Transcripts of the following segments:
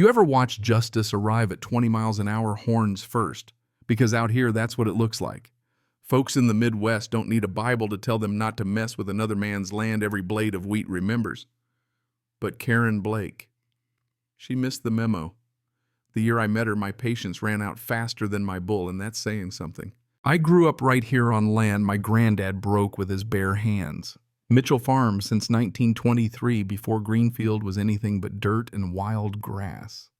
You ever watch justice arrive at 20 miles an hour horns first? Because out here, that's what it looks like. Folks in the Midwest don't need a Bible to tell them not to mess with another man's land every blade of wheat remembers. But Karen Blake, she missed the memo. The year I met her, my patience ran out faster than my bull, and that's saying something. I grew up right here on land my granddad broke with his bare hands. Mitchell Farm since 1923, before Greenfield was anything but dirt and wild grass.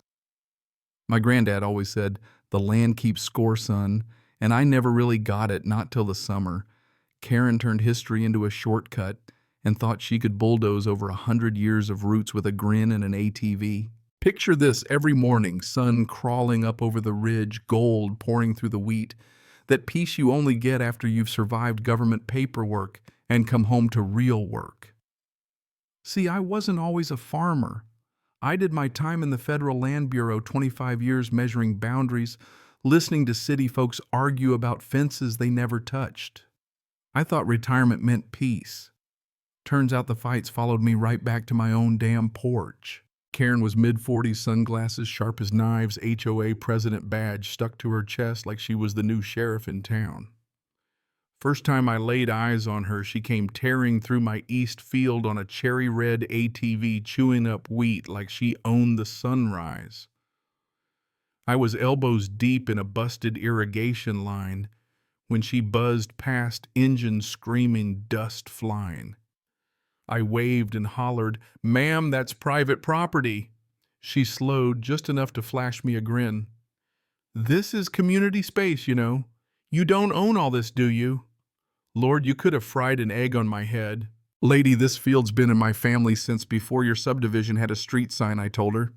My granddad always said, "The land keeps score, son," and I never really got it, not till the summer. Karen turned history into a shortcut and thought she could bulldoze over 100 years of roots with a grin and an ATV. Picture this every morning, sun crawling up over the ridge, gold pouring through the wheat. That peace you only get after you've survived government paperwork and come home to real work. See, I wasn't always a farmer. I did my time in the Federal Land Bureau, 25 years measuring boundaries, listening to city folks argue about fences they never touched. I thought retirement meant peace. Turns out the fights followed me right back to my own damn porch. Karen was mid-40s, sunglasses sharp as knives, HOA president badge stuck to her chest like she was the new sheriff in town. First time I laid eyes on her, she came tearing through my east field on a cherry-red ATV, chewing up wheat like she owned the sunrise. I was elbows deep in a busted irrigation line when she buzzed past, engine screaming, dust flying. I waved and hollered, "Ma'am, that's private property." She slowed just enough to flash me a grin. "This is community space, you know. You don't own all this, do you?" "Lord, you could have fried an egg on my head." "Lady, this field's been in my family since before your subdivision had a street sign," I told her.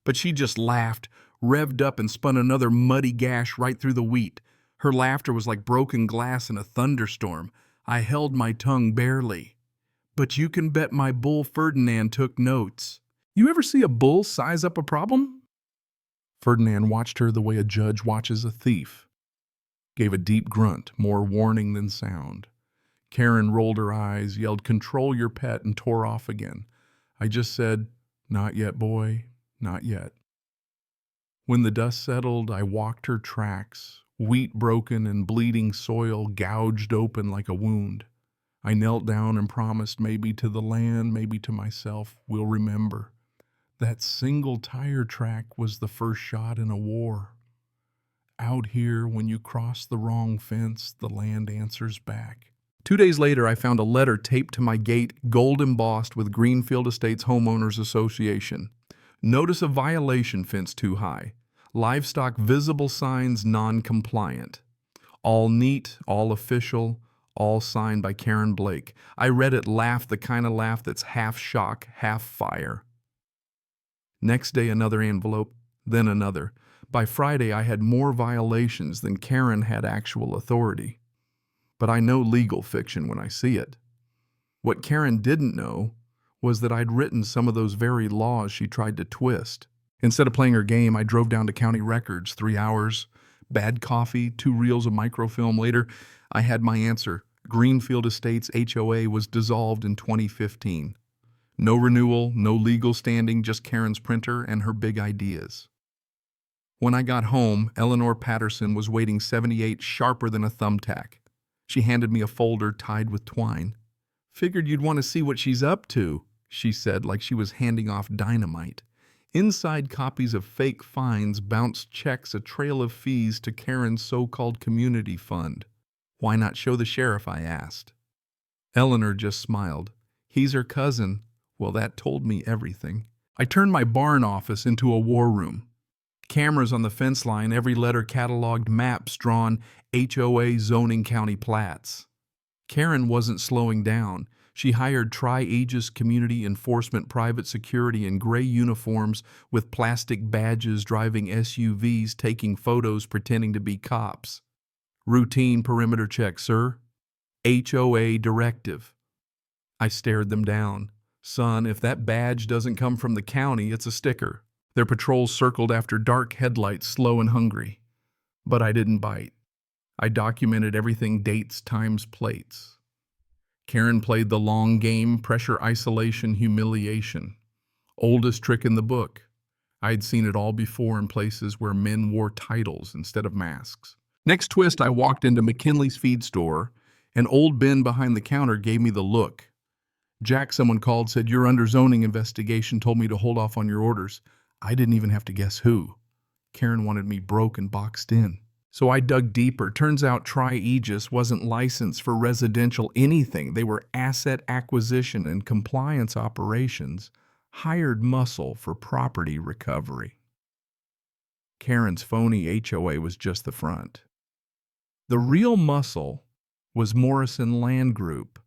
But she just laughed, revved up and spun another muddy gash right through the wheat. Her laughter was like broken glass in a thunderstorm. I held my tongue barely. But you can bet my bull Ferdinand took notes. You ever see a bull size up a problem? Ferdinand watched her the way a judge watches a thief. Gave a deep grunt, more warning than sound. Karen rolled her eyes, yelled, "Control your pet," and tore off again. I just said, "Not yet, boy, not yet." When the dust settled, I walked her tracks, wheat broken and bleeding soil gouged open like a wound. I knelt down and promised, maybe to the land, maybe to myself, we'll remember. That single tire track was the first shot in a war. Out here, when you cross the wrong fence, the land answers back. 2 days later, I found a letter taped to my gate, gold embossed with Greenfield Estates Homeowners Association. Notice of violation, fence too high. Livestock visible signs non-compliant. All neat, all official, all signed by Karen Blake. I read it, laughed the kind of laugh that's half shock, half fire. Next day, another envelope, then another. By Friday, I had more violations than Karen had actual authority. But I know legal fiction when I see it. What Karen didn't know was that I'd written some of those very laws she tried to twist. Instead of playing her game, I drove down to county records, 3 hours, bad coffee, 2 reels of microfilm later. I had my answer. Greenfield Estates HOA was dissolved in 2015. No renewal, no legal standing, just Karen's printer and her big ideas. When I got home, Eleanor Patterson was waiting 78, sharper than a thumbtack. She handed me a folder tied with twine. "Figured you'd want to see what she's up to," she said, like she was handing off dynamite. Inside, copies of fake fines, bounced checks, a trail of fees to Karen's so-called community fund. "Why not show the sheriff?" I asked. Eleanor just smiled. "He's her cousin." Well, that told me everything. I turned my barn office into a war room. Cameras on the fence line, every letter cataloged, maps drawn, HOA zoning county plats. Karen wasn't slowing down. She hired Tri-Aegis Community Enforcement private security in gray uniforms with plastic badges, driving SUVs, taking photos, pretending to be cops. "Routine perimeter check, sir." "HOA directive." I stared them down. "Son, if that badge doesn't come from the county, it's a sticker." Their patrols circled after dark headlights, slow and hungry. But I didn't bite. I documented everything, dates, times, plates. Karen played the long game, pressure, isolation, humiliation. Oldest trick in the book. I'd seen it all before in places where men wore titles instead of masks. Next twist, I walked into McKinley's feed store. An old Ben behind the counter gave me the look. Jack, someone called, said, "You're under zoning investigation, told me to hold off on your orders." I didn't even have to guess who. Karen wanted me broke and boxed in. So I dug deeper. Turns out Tri-Aegis wasn't licensed for residential anything. They were asset acquisition and compliance operations, hired muscle for property recovery. Karen's phony HOA was just the front. The real muscle was Morrison Land Group,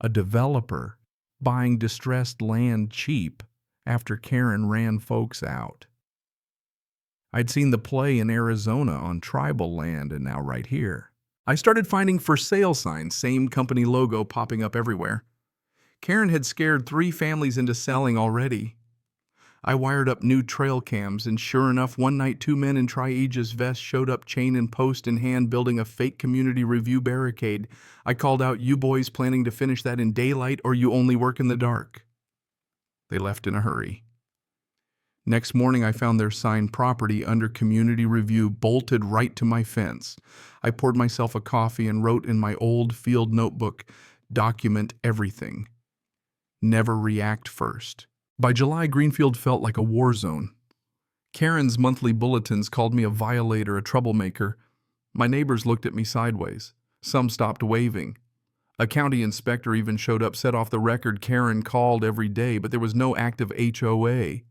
a developer buying distressed land cheap after Karen ran folks out. I'd seen the play in Arizona on tribal land, and now right here. I started finding for sale signs, same company logo popping up everywhere. Karen had scared 3 families into selling already. I wired up new trail cams, and sure enough, one night 2 men in Tri-Aegis vests showed up, chain and post in hand, building a fake community review barricade. I called out, "You boys planning to finish that in daylight, or you only work in the dark?" They left in a hurry. Next morning, I found their signed property under community review bolted right to my fence. I poured myself a coffee and wrote in my old field notebook, "Document everything. Never react first." By July, Greenfield felt like a war zone. Karen's monthly bulletins called me a violator, a troublemaker. My neighbors looked at me sideways. Some stopped waving. A county inspector even showed up, set off the record Karen called every day, but there was no active HOA.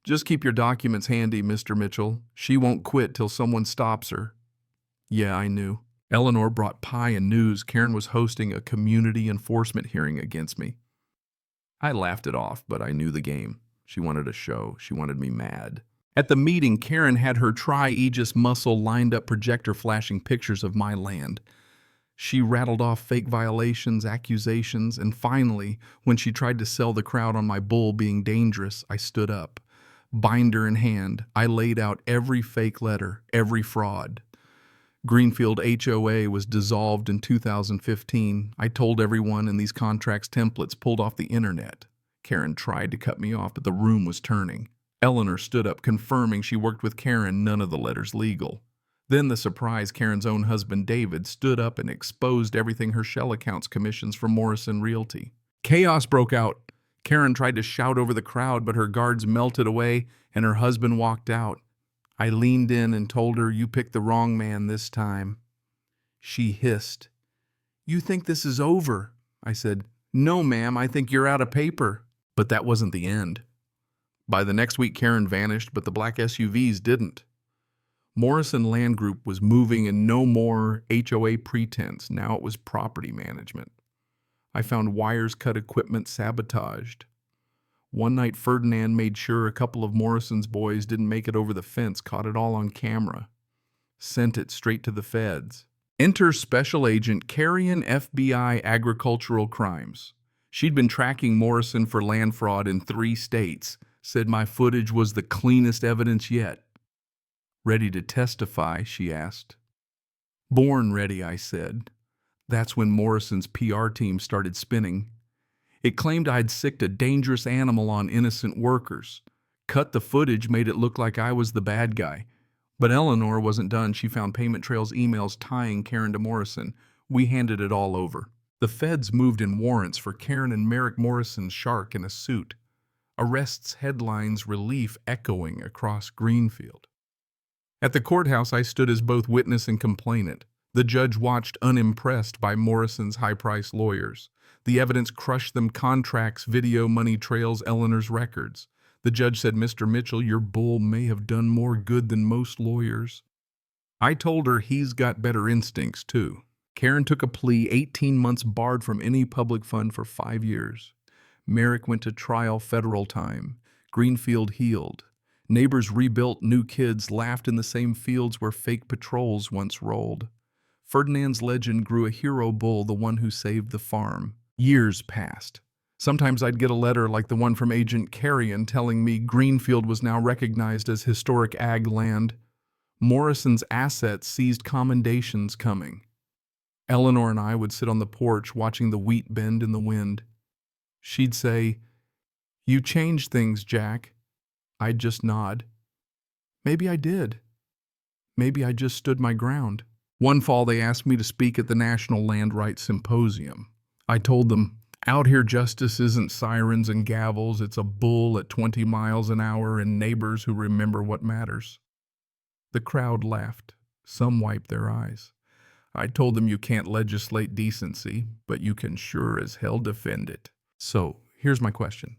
"Just keep your documents handy, Mr. Mitchell. She won't quit till someone stops her." Yeah, I knew. Eleanor brought pie and news. Karen was hosting a community enforcement hearing against me. I laughed it off, but I knew the game. She wanted a show. She wanted me mad. At the meeting, Karen had her Tri-Aegis muscle lined up, projector flashing pictures of my land. She rattled off fake violations, accusations, and finally, when she tried to sell the crowd on my bull being dangerous, I stood up. Binder in hand, I laid out every fake letter, every fraud. Greenfield HOA was dissolved in 2015. I told everyone, and these contracts templates pulled off the internet. Karen tried to cut me off, but the room was turning. Eleanor stood up, confirming she worked with Karen, none of the letters legal. Then the surprise, Karen's own husband, David, stood up and exposed everything, her shell accounts, commissions from Morrison Realty. Chaos broke out. Karen tried to shout over the crowd, but her guards melted away and her husband walked out. I leaned in and told her, "You picked the wrong man this time." She hissed. "You think this is over?" I said, "No, ma'am, I think you're out of paper." But that wasn't the end. By the next week, Karen vanished, but the black SUVs didn't. Morrison Land Group was moving, and no more HOA pretense. Now it was property management. I found wires cut, equipment sabotaged. One night, Ferdinand made sure a couple of Morrison's boys didn't make it over the fence, caught it all on camera. Sent it straight to the feds. Enter Special Agent Carrion, FBI Agricultural Crimes. She'd been tracking Morrison for land fraud in 3 states, said my footage was the cleanest evidence yet. "Ready to testify?" she asked. "Born ready," I said. That's when Morrison's PR team started spinning. It claimed I'd sicked a dangerous animal on innocent workers. Cut the footage, made it look like I was the bad guy. But Eleanor wasn't done. She found payment trails, emails tying Karen to Morrison. We handed it all over. The feds moved in warrants for Karen and Merrick Morrison's shark in a suit. Arrests, headlines, relief echoing across Greenfield. At the courthouse, I stood as both witness and complainant. The judge watched, unimpressed by Morrison's high-priced lawyers. The evidence crushed them: contracts, video, money trails, Eleanor's records. The judge said, "Mr. Mitchell, your bull may have done more good than most lawyers." I told her he's got better instincts, too. Karen took a plea, 18 months barred from any public fund for 5 years. Merrick went to trial, federal time. Greenfield healed. Neighbors rebuilt, new kids laughed in the same fields where fake patrols once rolled. Ferdinand's legend grew a hero bull, the one who saved the farm. Years passed. Sometimes I'd get a letter like the one from Agent Carrion telling me Greenfield was now recognized as historic ag land. Morrison's assets seized, commendations coming. Eleanor and I would sit on the porch watching the wheat bend in the wind. She'd say, "You changed things, Jack." I'd just nod. Maybe I did. Maybe I just stood my ground. One fall, they asked me to speak at the National Land Rights Symposium. I told them, out here justice isn't sirens and gavels, it's a bull at 20 miles an hour and neighbors who remember what matters. The crowd laughed. Some wiped their eyes. I told them you can't legislate decency, but you can sure as hell defend it. So, here's my question.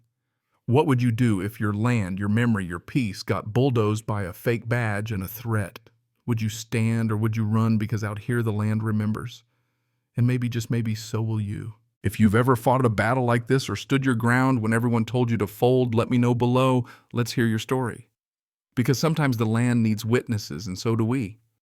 What would you do if your land, your memory, your peace got bulldozed by a fake badge and a threat? Would you stand or would you run because out here the land remembers? And maybe, just maybe, so will you. If you've ever fought a battle like this or stood your ground when everyone told you to fold, let me know below. Let's hear your story. Because sometimes the land needs witnesses, and so do we.